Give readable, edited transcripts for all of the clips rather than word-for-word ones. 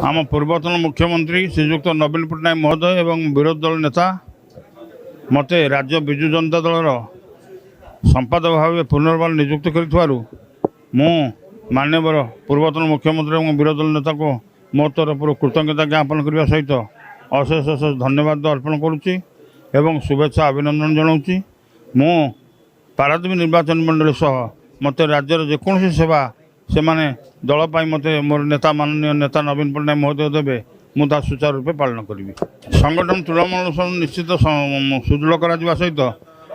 आम पूर्वतन मुख्यमंत्री श्रीजुक्त नवीन पट्टनायक महोदय एवं विरोधी दल नेता मते राज्य विजु जनता दलर संपादक भाव पुनर्बार नियुक्त कर मान्यवर पूर्वतन मुख्यमंत्री और विरोधी दल नेता को मो तरफ कृतज्ञता ज्ञापन करने सहित अशेष अशेष धन्यवाद अर्पण करुच्ची एवं शुभेच्छा अभिनंदन जनाऊँगी। मु पारादीप निर्वाचन मंडली सह मत राज्यर जेकोसी सेवा से माने दल मत मोर नेता माननीय नेता नवीन पट्टनायक महोदय देवे मुझा सुचारू रूपे पालन करी। संगठन तृणमूल निश्चित सुदृढ़ कर सहित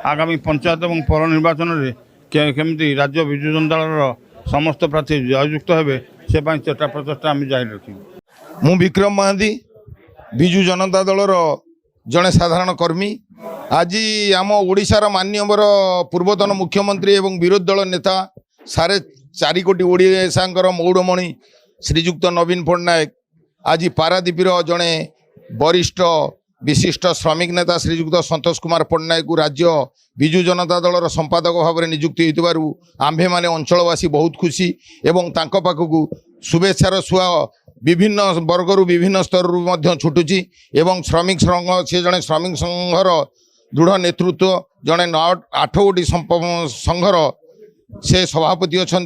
आगामी पंचायत और पौर निर्वाचन में केमती राज्य विजु जनता दल समस्त प्रार्थी जययुक्त हे से चेष्टा प्रचेषा आम जारी रखी। मु विक्रम महांती विजु जनता दलर जड़े साधारण कर्मी आज आम ओडिशार माननीय पूर्वतन मुख्यमंत्री एवं विरोधी दल नेता 4.5 कोटी ओडिशांकर मौड़मणि श्रीजुक्त नवीन पट्टनायक आज पारादीपर जड़े वरिष्ठ विशिष्ट श्रमिक नेता श्रीजुक्त संतोष कुमार पट्टनायक को राज्य विजु जनता दलर संपादक भाव में नियुक्ति होइतिबारु आम्भे माने अंचलवासी बहुत खुशी एवं तांको पाखकु शुभेच्छार सुआ विभिन्न वर्गर विभिन्न स्तर छुटुची एवं श्रमिक संघ से जड़े श्रमिक संघर दृढ़ नेतृत्व जड़े 8 गोटी संघर से सभापति अच्छा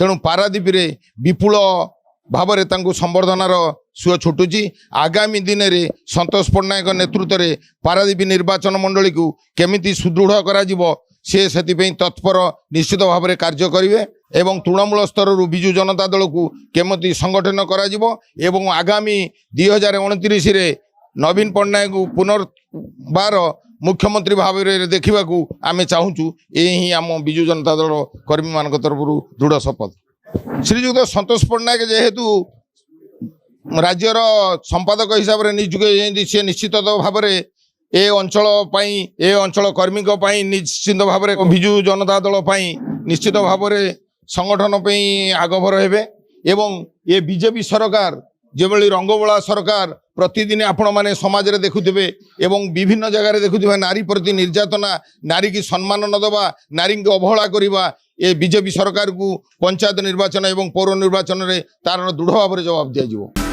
तेणु पारादीप रे विपुल भाव में संबर्धनार सुओ छुटुची। आगामी दिन में संतोष पट्टनायक नेतृत्व में पारादीप निर्वाचन मंडली को केमिति सुदृढ़ करा से तत्पर निश्चित भाव में कार्य करेंगे एवं तृणमूल स्तर विजु जनता दल को केमिति संगठन करा आगामी 2029 रे नवीन पट्टनायक को पुनर्बार मुख्यमंत्री भाव में देखा आम चाहूँ। यही आम विजु जनता दल कर्मी मान तरफ दृढ़ शपथ। श्रीजुक्त संतोष पट्टनायक जेहेतु राज्यर संपादक हिसाब से नियुक्त सी निश्चित भाव में ए अंचल कर्मी निश्चित भाव में विजु जनता दल निश्चित भाव में संगठन आगभर हेबे एवं ये बीजेपी सरकार जेभली रंगबोला सरकार प्रतिदिन आपण माने समाज रे देखुथिबे एवं विभिन्न जगह देखुथिबे नारी प्रति निर्यातना नारी की सम्मान न दबा नारी को अवहेला करिबा ये बीजेपी सरकार को पंचायत निर्वाचन एवं पौर निर्वाचन रे तार दृढ़ भाव में जवाब दिया।